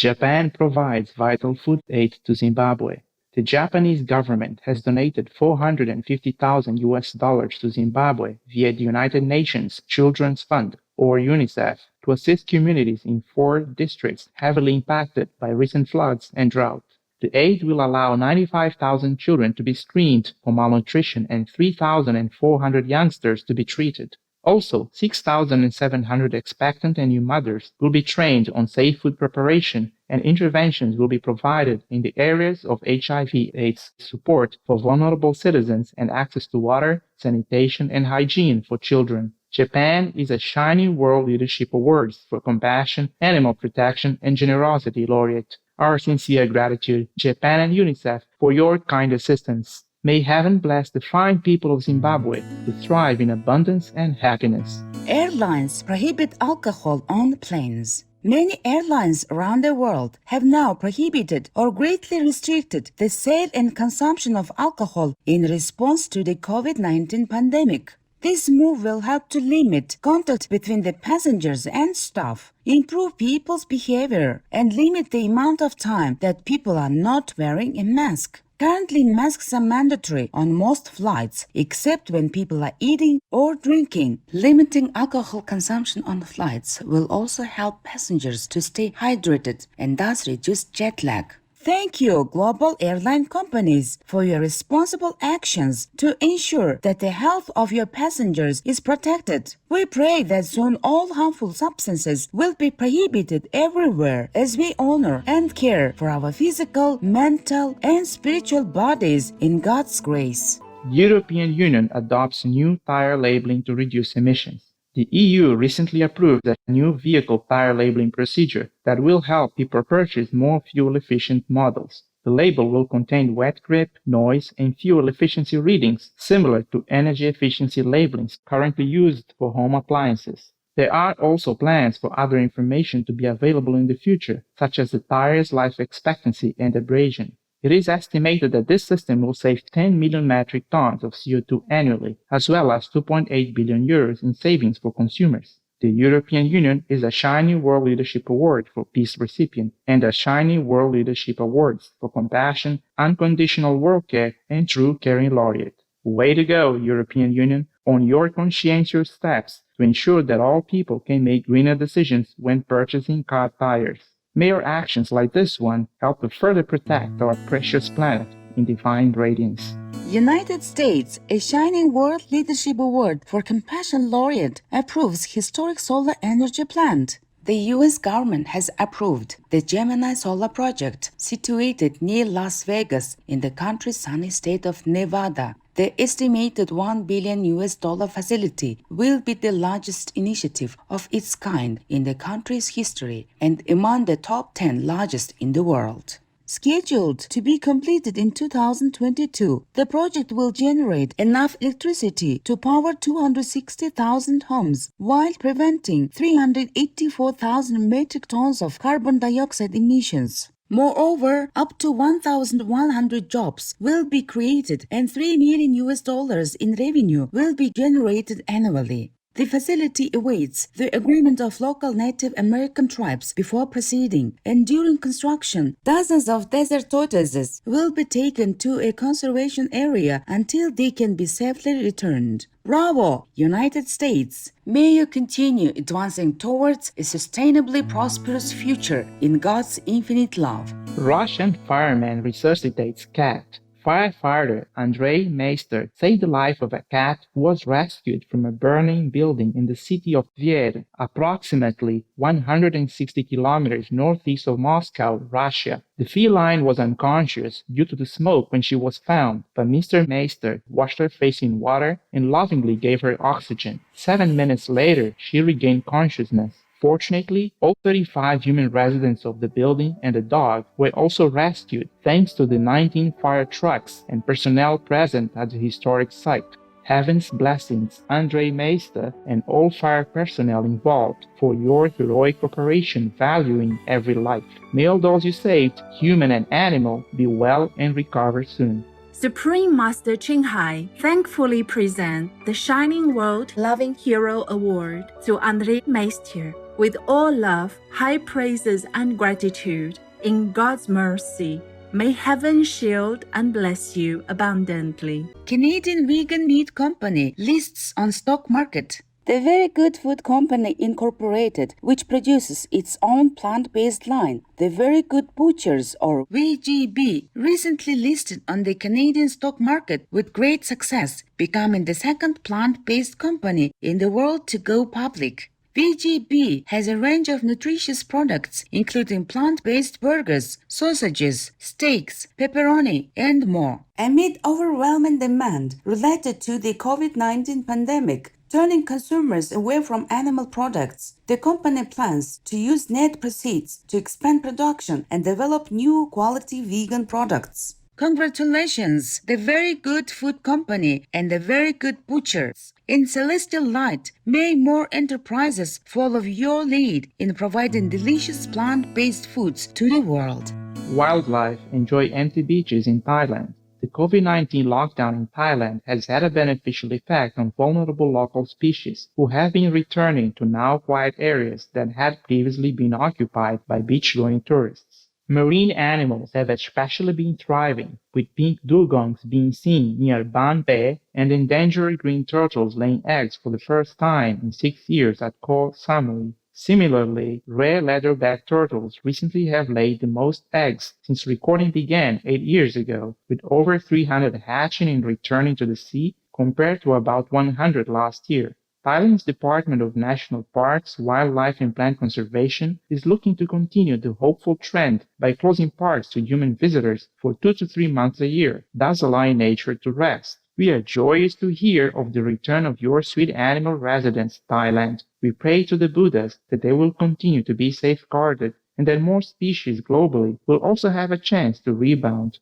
Japan provides vital food aid to Zimbabwe. The Japanese government has donated $450,000 to Zimbabwe via the United Nations Children's Fund, or UNICEF, to assist communities in 4 districts heavily impacted by recent floods and drought. The aid will allow 95,000 children to be screened for malnutrition and 3,400 youngsters to be treated. Also, 6,700 expectant and new mothers will be trained on safe food preparation, and interventions will be provided in the areas of HIV/AIDS support for vulnerable citizens and access to water, sanitation, and hygiene for children. Japan is a Shining World Leadership Awards for Compassion, Animal Protection, and Generosity laureate. Our sincere gratitude, Japan and UNICEF, for your kind assistance. May heaven bless the fine people of Zimbabwe to thrive in abundance and happiness. Airlines prohibit alcohol on planes. Many airlines around the world have now prohibited or greatly restricted the sale and consumption of alcohol in response to the COVID-19 pandemic. This move will help to limit contact between the passengers and staff, improve people's behavior, and limit the amount of time that people are not wearing a mask. Currently, masks are mandatory on most flights, except when people are eating or drinking. Limiting alcohol consumption on flights will also help passengers to stay hydrated and thus reduce jet lag. Thank you, global airline companies, for your responsible actions to ensure that the health of your passengers is protected. We pray that soon all harmful substances will be prohibited everywhere as we honor and care for our physical, mental, and spiritual bodies in God's grace. European Union adopts new tire labeling to reduce emissions. The EU recently approved a new vehicle tire labeling procedure that will help people purchase more fuel-efficient models. The label will contain wet grip, noise, and fuel efficiency readings similar to energy efficiency labelings currently used for home appliances. There are also plans for other information to be available in the future, such as the tire's life expectancy and abrasion. It is estimated that this system will save 10 million metric tons of CO2 annually, as well as 2.8 billion euros in savings for consumers. The European Union is a Shining World Leadership Award for Peace recipient and a Shining World Leadership Awards for Compassion, Unconditional World Care, and True Caring laureate. Way to go, European Union, on your conscientious steps to ensure that all people can make greener decisions when purchasing car tires. May your actions like this one help to further protect our precious planet in divine radiance. United States, a Shining World Leadership Award for Compassion laureate, approves historic solar energy plant. The U.S. government has approved the Gemini Solar Project, situated near Las Vegas in the country's sunny state of Nevada. The estimated $1 billion facility will be the largest initiative of its kind in the country's history and among the top 10 largest in the world. Scheduled to be completed in 2022, the project will generate enough electricity to power 260,000 homes while preventing 384,000 metric tons of carbon dioxide emissions. Moreover, up to 1,100 jobs will be created and $3 million in revenue will be generated annually. The facility awaits the agreement of local Native American tribes before proceeding, and during construction, dozens of desert tortoises will be taken to a conservation area until they can be safely returned. Bravo, United States! May you continue advancing towards a sustainably prosperous future in God's infinite love. Russian fireman resuscitates cat. Firefighter Andrei Meister saved the life of a cat who was rescued from a burning building in the city of Tver, approximately 160 kilometers northeast of Moscow, Russia. The feline was unconscious due to the smoke when she was found, but Mr. Meister washed her face in water and lovingly gave her oxygen. 7 minutes later, she regained consciousness. Fortunately, all 35 human residents of the building and the dog were also rescued thanks to the 19 fire trucks and personnel present at the historic site. Heaven's blessings, Andrei Meister, and all fire personnel involved for your heroic operation valuing every life. May all those you saved, human and animal, be well and recover soon. Supreme Master Ching Hai thankfully presents the Shining World Loving Hero Award to Andrei Meister. with all love, high praises, and gratitude. In God's mercy, may heaven shield and bless you abundantly. Canadian vegan meat company lists on stock market. The Very Good Food Company Incorporated, which produces its own plant-based line, The Very Good Butchers or VGB, recently listed on the Canadian stock market with great success, becoming the second plant-based company in the world to go public. VGB has a range of nutritious products, including plant-based burgers, sausages, steaks, pepperoni, and more. Amid overwhelming demand related to the COVID-19 pandemic, turning consumers away from animal products, the company plans to use net proceeds to expand production and develop new quality vegan products. Congratulations, the Very Good Food Company and the Very Good Butchers. In celestial light, may more enterprises follow your lead in providing delicious plant-based foods to the world. Wildlife enjoy empty beaches in Thailand. The COVID-19 lockdown in Thailand has had a beneficial effect on vulnerable local species who have been returning to now quiet areas that had previously been occupied by beach-going tourists. Marine animals have especially been thriving, with pink dugongs being seen near Ban Bay and endangered green turtles laying eggs for the first time in 6 years at Koh Samui. Similarly, rare leatherback turtles recently have laid the most eggs since recording began 8 years ago, with over 300 hatching and returning to the sea compared to about 100 last year. Thailand's Department of National Parks, Wildlife and Plant Conservation is looking to continue the hopeful trend by closing parks to human visitors for 2 to 3 months a year, thus allowing nature to rest. We are joyous to hear of the return of your sweet animal residents, Thailand. We pray to the Buddhas that they will continue to be safeguarded and that more species globally will also have a chance to rebound.